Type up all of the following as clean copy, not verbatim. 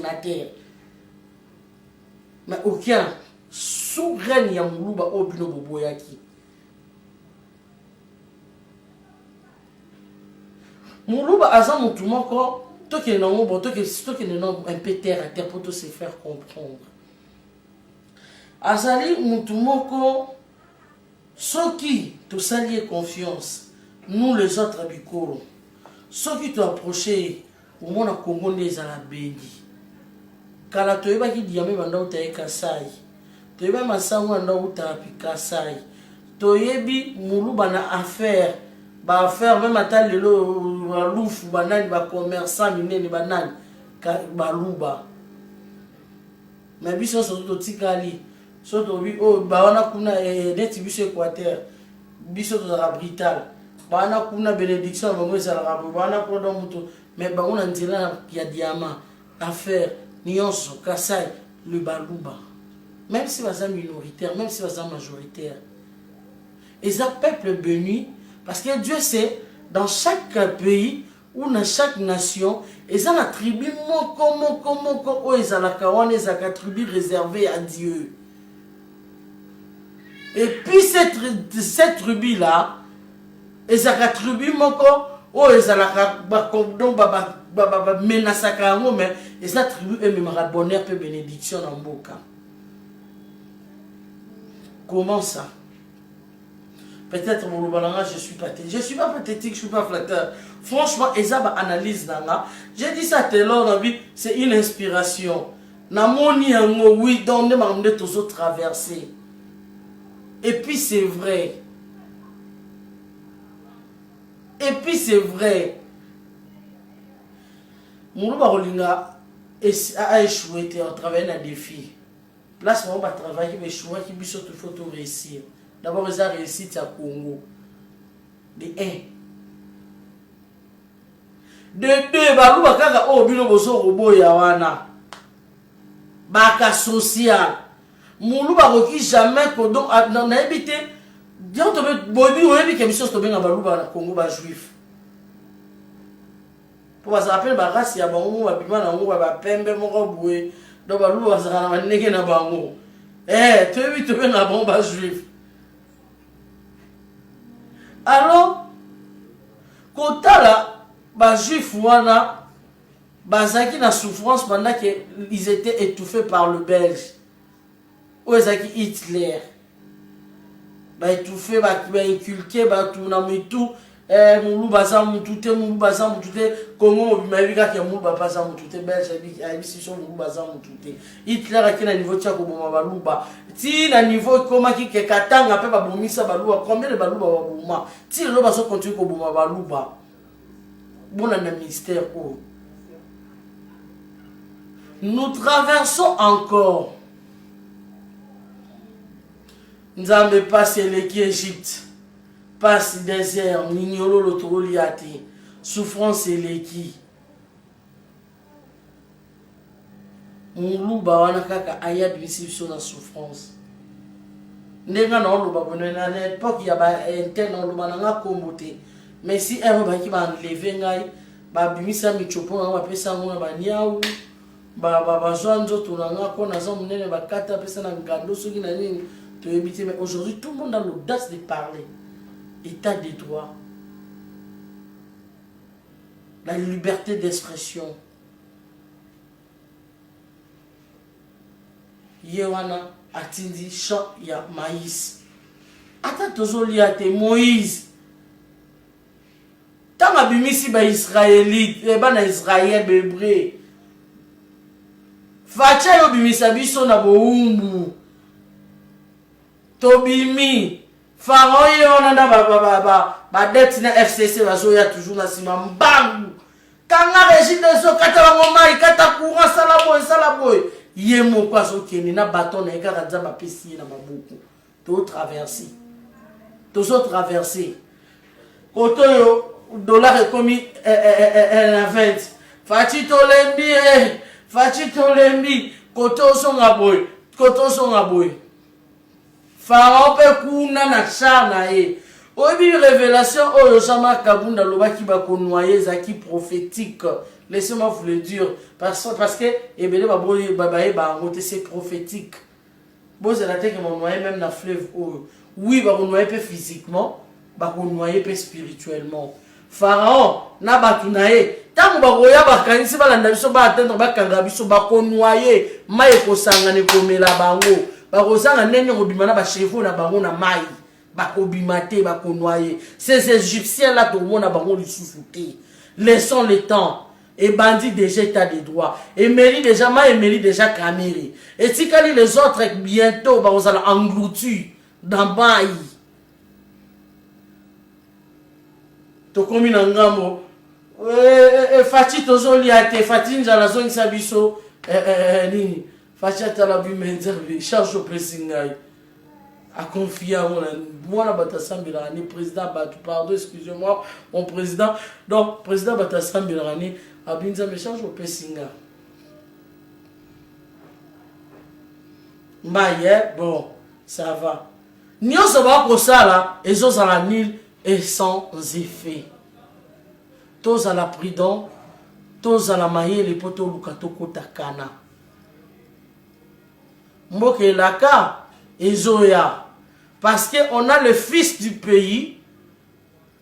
la terre. Mais aucun souverain ya muluba obino boboyaki. Muluba aza mutu moko toke na ngo toke na un peu terre à terre pour se faire comprendre. Azali mutu moko soki to salier confiance nous les autres bikoro. Soki to approcher au mona Congo ndeza bengi. Kala toyeba ki diame banda utaye Kasai. Toyeba masango anda utapi Kasai. Toyebi muluba na affaire. Ba affaire même ata lelo balufu banani ba commerçant minene banani baluba. Mais biso soto tikali. Soto bi o ba wana kuna neti biso Équateur. Biso to la Brital. Ba wana kuna bénédiction bango za la ba wana ko do muto mais bango na nzela ya diamant affaire Nyonso, Kasai, le Baluba. Même si c'est minoritaire, même si c'est majoritaire. Et ça, peuple béni, parce que Dieu sait, dans chaque pays ou dans chaque nation, ils ont la tribu, ils ont la tribu réservée à Dieu. Et puis cette tribu-là, ils ont la tribu, oh, ils ont la menasaka mais et ça tribu et même bonheur et bénédiction en boka. Comment ça? Peut-être mon balanga je suis pathétique. Je suis pas pathétique, je suis pas flatteur. Franchement, Ezaba analyse nanga. J'ai dit ça tellement dans vie, c'est une inspiration. Na moni yango oui dans des mamde tous traverser. Et puis c'est vrai. Et puis c'est vrai. Moulouba Rolinga a échoué en travaillant un défi. Place où on va travailler, mais échoué qui peut surtout faut réussir. D'abord, ils ont réussi à Congo. De 1. De 2, Balouba Kaka, oh, Bino Boso Robo Yawana. Baka social. Moulouba Roki jamais, donc, dans l'habité, disons, Bobi, on a dit qu'il y a une chose qui est bien à Balouba, Congo, juif. Pour se rappeler la race, il y a bango, ba pembe moko boué. Donc balou bazana na neke na bango. Eh, tu es tu na bomba juif. Alors, kotala ba juif wana bazaki na souffrance pendant qu'ils étaient étouffés par le Belge. Ou ezaki Hitler. Ba étouffé, ba inculqué, ba tout na mitou. Moulou baza moutouté, moulou baza moutouté, Congo mobimabika ki moulou baza moutouté, Belge abisi son moulou baza moutouté. Hitler a ki na niveau tia ko boma baluba. Ti na niveau koma ki ke katanga pe ba bomisa baluba, combien de baluba ba boma? Ti le bazo continue ko boma baluba. Bon na mystère ko. Nous traversons encore. Nzambe passe l'Égypte. Passe désert, mignolo l'autoroliati, souffrance et l'équi. Moulouba wana kaka aya bisi sur la souffrance. Nenga na oluba bonena na l'époque ya ba interne oluba na kombote. Mais si un ba ki ba enlever ngai, ba bimisa michopo na ba pesa ngona ba niaou, ba zonzo tunanga ko na zo munene ba kata pesa na ngando soki na nini to ebiti. Mais aujourd'hui tout le monde a l'audace de parler. État des droits, la liberté d'expression. Yewana atindi champ ya maïs. Ata tozoli ate Moïse. Tanga bimisi ba Israélite, na Israël bébré. Facha yo bimisa biso na boumbu. Tobimi. Pharaon on a dette na FCC bazoya toujours na sima mbangu. Kanga régime de kata ngomai kata courant salaboy. Yemo kwa sokeni na bâton na ekaka nzamba pesi na mabuku. To traverser. Tozo traverser. Koto yo dollar ekomi na 20. Fati to lembi koto songa boy. Pharaon peut kuna na chana e. Obi révélation oyo sama kabunda loba ki ba ko noyer zaki prophétique laissez-moi vous le dire. Parce que c'est prophétique. Bon, c'est la tête que mon noyé même dans le fleuve. Oui, on noyé physiquement, on noyé spirituellement. Pharaon, na batunaye. Tant que ya bakanisi balanda biso ba atteindre bakanga biso ba konoyer mai kosanga ne komela bango. Ba kozanga nene kobimana ba chevaux na bango na mai. Ba kobimate ba konoyer. Ces Égyptiens là to mona bango lisusu te. Laissons le temps. Et bandit déjà état de droit. Et mairie déjà ma et mairie déjà caméré. Et si les autres bientôt ba ozala engloutis dans bail. To komi na ngambo Fati tozoli ate Fati njala zongi sabiso nini Fati atala bimenzer charge au pressingai a confier à moi batasambira ni président batu pardon excusez-moi mon président donc président batasambira ni abinza me charge au pressinga mbaye bon ça va nyonso ba ko sala ezo la nil et sans effet. Tous à la prudence, tous à la maille, les poteaux lukatoko takana. Mboke laka, ezoya. Parce qu'on a le fils du pays,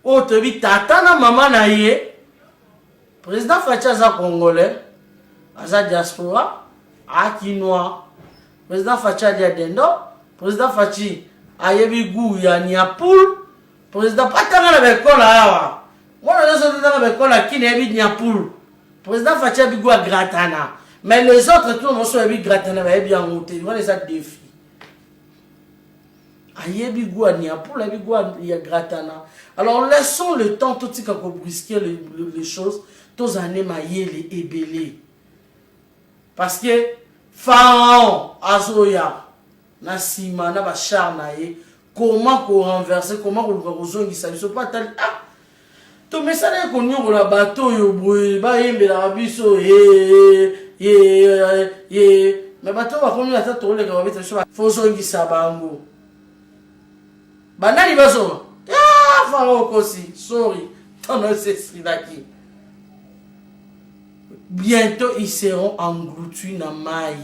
otebi tatana maman naye, président Fachi aza congolais, aza diaspora, akinois, président Fachi a diadendo, président Fachi ayebi gou ya niapoul, président patanga na bekola yawa mwana leso tanga bekola kine ebi nyapoul président Fachi bigo gratana mais les autres tout non so ebi gratana ba ebi angote voilà ça défi ayebi go nyapoul ebi go ya gratana alors laissons le temps tout tika ko brusquer les choses tous années mayele ebelé parce que Pharaon azoya na sima na ba charna ye. Comment qu'on renverser, comment qu'on rezogne ça ne pas tel ah to mais ça n'est qu'on y la bateau yo boy ba yembe la biso mais bateau va qu'on y la tête to le ga bita so faut zongi ça bango banani baso ah Pharaon kosi sorry ton c'est sridaki bientôt ils seront engloutis na mai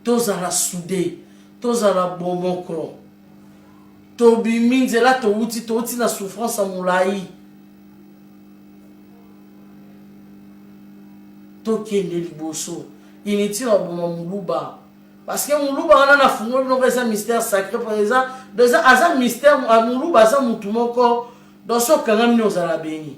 tous à la soudée tous à la bomoko Tobi minzela to uti na souffrance à moulaï. To kende liboso. Inutile à Moulouba. Parce que Moulouba on a fumé un mystère sacré par exemple. Déjà un mystère à Moulouba ça moutumoko dans ce kangam nous a la béni.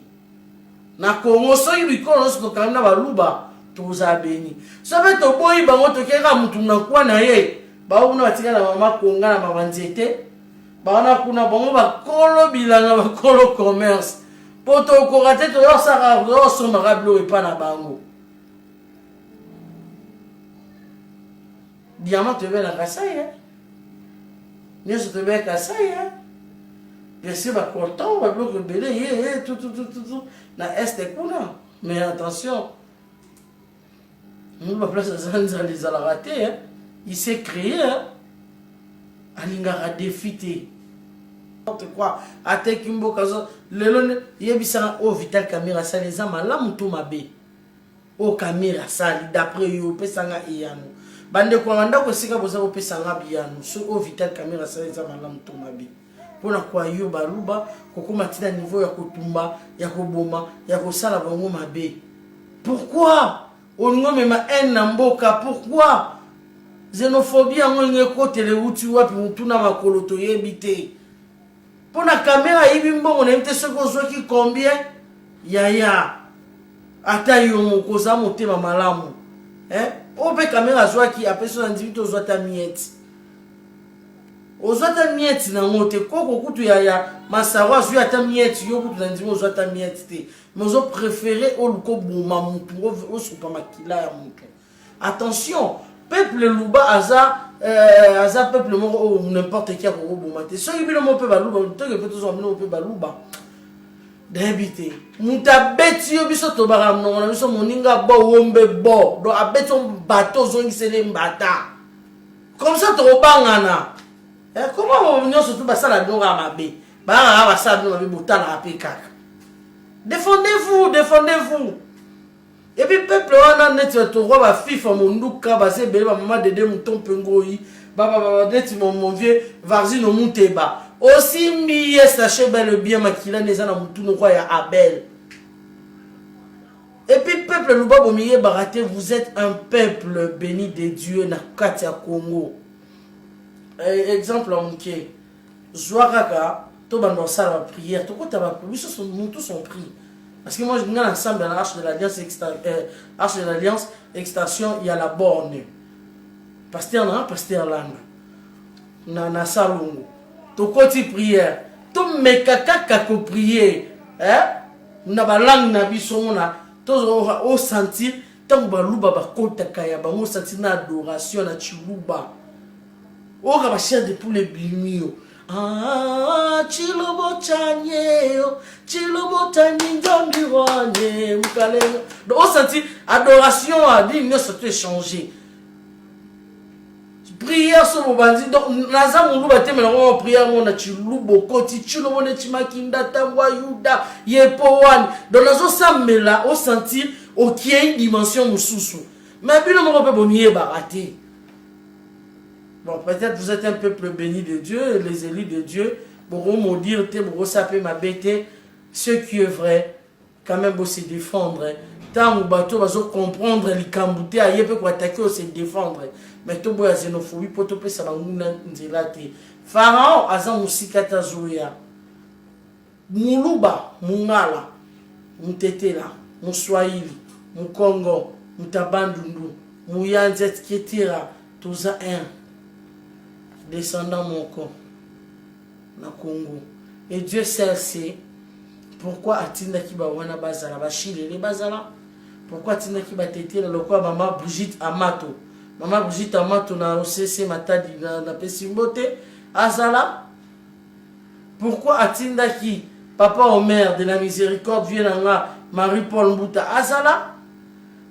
Na Congo so ibiko lorsque kangam na baluba to za béni. Ça veut to boy ba moto kera mutuna kwa na ye. Ba una batika na mama konga na mabanzete. Bana kuna bango ba kolo bilanga ba kolo commerce poto ko raté to yo sara yo so marablo et pas na bango diamant te la kasai hein ni se te be kasai hein bien sûr ba content ba bloc belé tout na est kuna mais attention nous ba place zanza les ala raté hein il s'est créé hein alingara défité quoi ate kimbo kazo lelo yebisa o Vital Caméra ça les ama la mutu mabe o caméra sali d'après yo pesanga iyano bande ko nganda ko sika boza ko pesanga biyano so o Vital Caméra ça les ama la mutu mabe pona kwa yo baluba kokoma tina niveau ya kotumba ya koboma ya kosala bango mabe pourquoi on ngome ma haine na mboka pourquoi xénophobie en ngone côté le uti wapi mutuna makolo to yebite pour la caméra il bimbo on invite ce qu'on soit qui combien yaya ata yo moko za motema malamu hein o be caméra soit qui a personne individu to zota miette o zota miette na ngote koko kutu yaya masawa zui ata miette yo kutu na ndimo zota miette te mais on préférer o luko boma mutu o supa makila ya mutu attention peuple luba aza peuple moko n'importe qui a ko bomate so ibilo mo pe baluba to ke peto so mo pe baluba débité muta beti yo biso to bara no na biso moninga bo wombe bo do abeto bateau zongi sele mbata comme ça to bangana comment on nyonso to basala ndonga mabe ba basala ndonga mabe botala apekaka défendez-vous Et puis peuple wana net to roi ba fifa monduka ba se bele ba maman de mouton pengoyi ba net mon vieux varzi no muteba aussi mi sachez bel bien makila neza na mutu no ya Abel. Et puis peuple nous babo miye baraté, vous êtes un peuple béni de Dieu na katia Congo. Exemple en ke Zouaraka to bando sala prière to kota ba biso son mutu son prix. Parce que moi, je regarde ensemble dans l'Arche de l'Alliance, extension, il y a la borne. Pasteur là, pasteur là. Na salongo. To koti prière. To mekaka kako prier. Na ba langue na biso na. To o sentir tant ba luba ba kota kaya ba mo sentir na adoration na chiluba. O ka ba chair de poulet bimio. Ah, chilobo chanyeyo, chilobo taningambirwane, mukalenga. Donc on sentit adoration a dit nous ça peut changer. Prière sur mon bandit donc naza mungu bate mena ko prière mon na chilubo koti chilobo ne chimakinda tangwa yuda yepowan. Donc nazo samela on sentir OK une dimension mususu. Mais puis le mo pe bomier baraté. Bon, peut-être vous êtes un peuple béni de Dieu, les élus de Dieu, pour maudire, pour saper ma bête, ce qui est vrai, quand même, pour se défendre. Tant que bateau va comprendre les camboutés, il peut attaquer ou se défendre. Mais tout le xénophobie, pour tout ça va nous nzélate. Pharaon, azan musikata zouya. Muluba, mungala, mutetela, muswahili, mukongo, mutabandundu, muyanzet ketira, tout ça un. Descendant mon corps na Congo et Dieu sait pourquoi atinda ki ba wana bazala ba chile les bazala pourquoi atinda ki ba tete le quoi maman Brigitte Amato na OCC matadi na pesimbote azala pourquoi atinda ki papa Omer de la miséricorde vient nga Marie-Paul Mbuta azala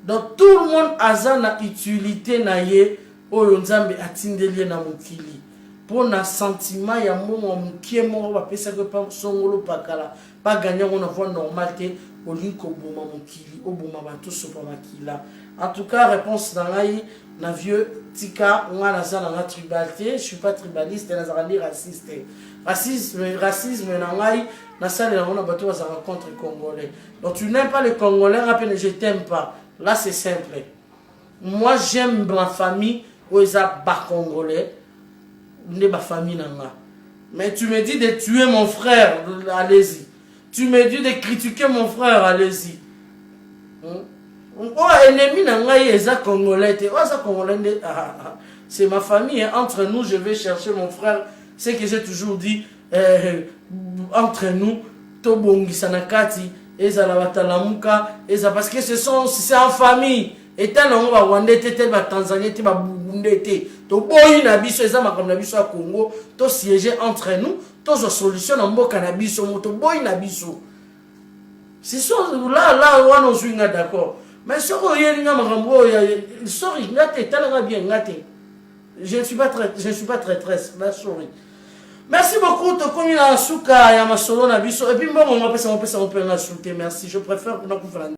donc tout le monde azana utilité na ye oyo nzambe atindelie na mokili pour na sentiment ya mongo mukie mongo ba pesa ko pa songolo pakala pas gagner on voit normalité au liko boma mokili oboma bato sopa makila. En tout cas réponse dans ngai na vieux tika nga na za na tribalité, je suis pas tribaliste na za ni raciste. Racisme na ngai na sala na bato ba za contre congolais. Donc tu n'aimes pas les congolais, rappelle je t'aime pas. Là c'est simple. Moi j'aime ma famille où ils ont bas congolais, de ma famille nanga. Mais tu me dis de tuer mon frère, allez-y. Tu me dis de critiquer mon frère, allez-y. Oh ennemi nanga ils ont congolais, congolais. C'est ma famille. Entre nous, je vais chercher mon frère. C'est que j'ai toujours dit entre nous, tobongi sanakati, ezala batalamuka, parce que c'est en famille. Et tel on va Rwanda, tel va Tanzanie, tel va Burundi, to boyi na biso eza makambo na biso à Congo, to siéger entre nous, to zo solution na mboka na biso, to boyi na biso. C'est ça là on on swinga d'accord. Mais ce que yenga makambo ya sorry ngate talanga bien ngate. Je ne suis pas traîtresse, là sorry. Merci beaucoup to komi na suka ya masolo na biso et puis moi on va passer on peut insulter, merci, je préfère na